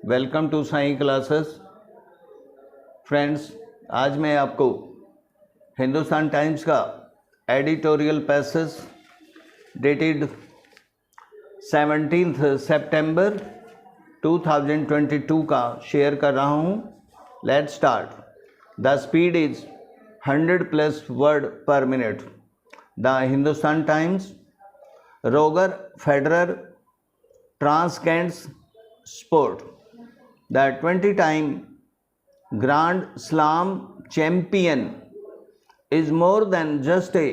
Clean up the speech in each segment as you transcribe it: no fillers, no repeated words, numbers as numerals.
Welcome to Sai classes. Friends, आज मैं आपको हिंदुस्तान टाइम्स का एडिटोरियल पैसेज डेटेड 17 सितंबर 2022 का शेयर कर रहा हूँ। Let's start. The speed is 100+ word per minute. The Hindustan Times, Roger Federer transcends sport. The 20-time Grand Slam champion is more than just a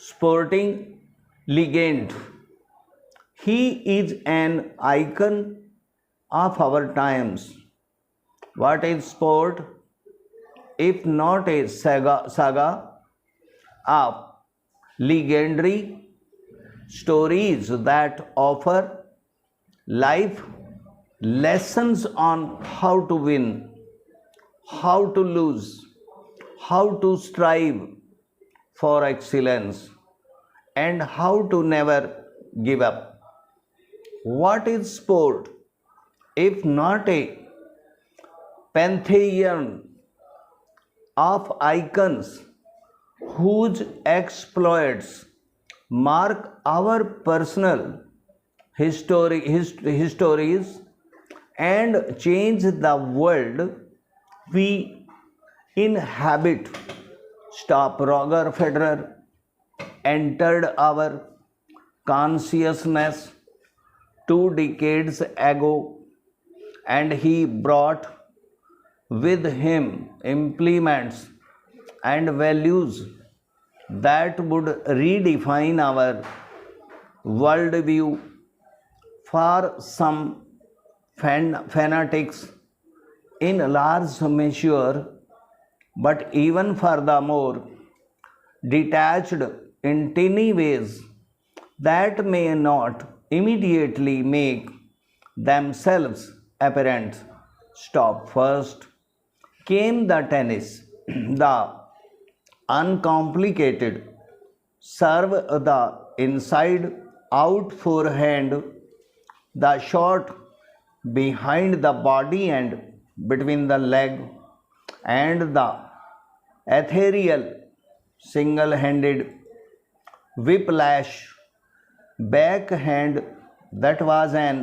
sporting legend. He is an icon of our times. What is sport if not a saga of legendary stories that offer life lessons on how to win, how to lose, how to strive for excellence, and how to never give up. What is sport if not a pantheon of icons whose exploits mark our personal histories and change the world we inhabit? Stop. Roger Federer entered our consciousness 2 decades ago, and he brought with him implements and values that would redefine our worldview. For some fanatics in large measure, but even for the more detached in tiny ways that may not immediately make themselves apparent. Stop. First came the tennis, the uncomplicated serve, the inside out forehand, the shot behind the body and between the leg, and the ethereal single-handed whiplash backhand that was an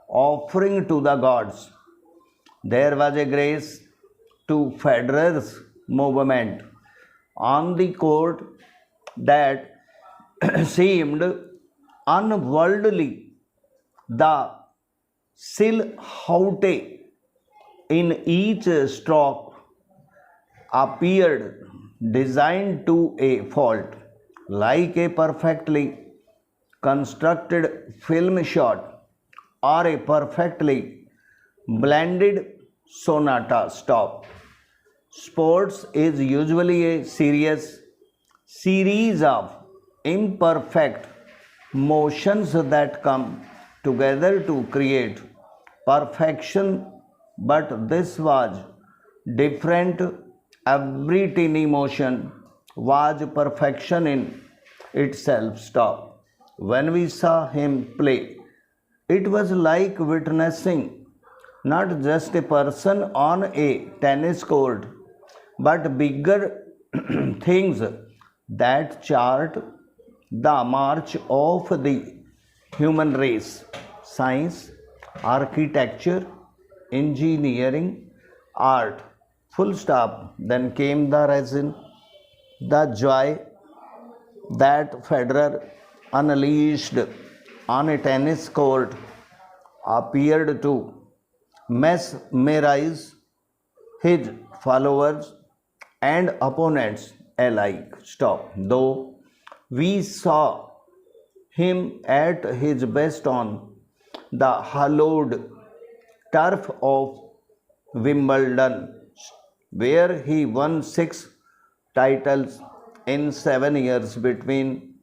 offering to the gods. There was a grace to Federer's movement on the court that seemed unworldly. The silhouette in each stroke appeared designed to a fault, like a perfectly constructed film shot or a perfectly blended sonata. Stop. Sports is usually a series of imperfect motions that come together to create perfection, but this was different. Every tiny motion was perfection in itself. Stop. When we saw him play, it was like witnessing not just a person on a tennis court, but bigger things that chart the march of the human race. Science, architecture, engineering, art. Full stop. Then came the reason, the joy that Federer unleashed on a tennis court appeared to mesmerize his followers and opponents alike. Stop. Though we saw him at his best on the hallowed turf of Wimbledon, where he won 6 titles in 7 years between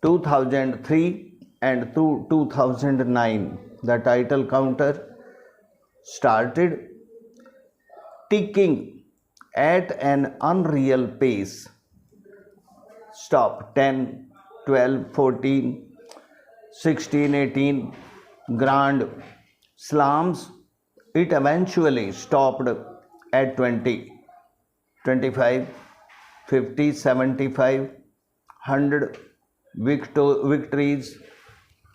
2003 and 2009. The title counter started ticking at an unreal pace. Stop. 10, 12, 14, 16, 18 Grand Slams It eventually stopped at 20, 25, 50, 75, 100 victories.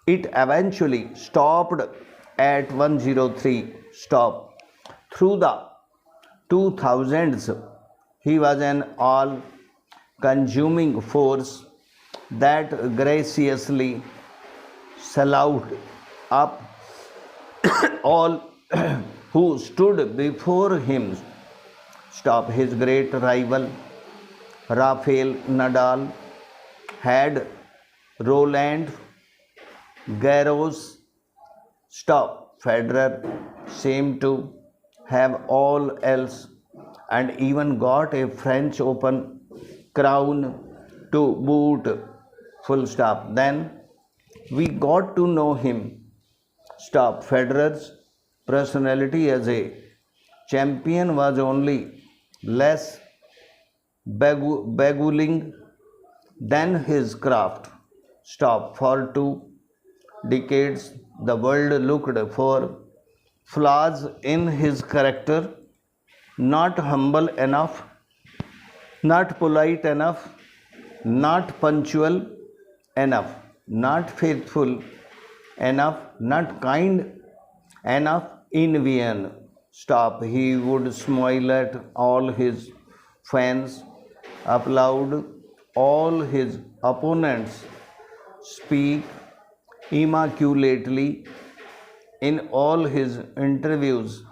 It eventually stopped at 103 stop. Through the 2000s, he was an all-consuming force that graciously swallowed up all who stood before him. Stop. His great rival Rafael Nadal had Roland Garros. Stop. Federer seemed to have all else and even got a French Open crown to boot. Full stop. Then we got to know him. Stop. Federer's personality as a champion was only less beguiling than his craft. Stop. For 2 decades, the world looked for flaws in his character. Not humble enough, not polite enough, not punctual enough, not faithful enough, not kind enough in Vienna. Stop. He would smile at all his fans, applaud all his opponents, speak immaculately in all his interviews,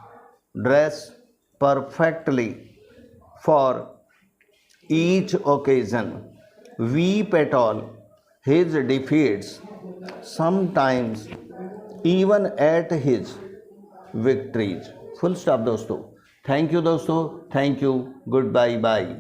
dress perfectly for each occasion, weep at all his defeats, sometimes even at his victories. Full stop दोस्तों. Thank you दोस्तों. Thank you. Good bye.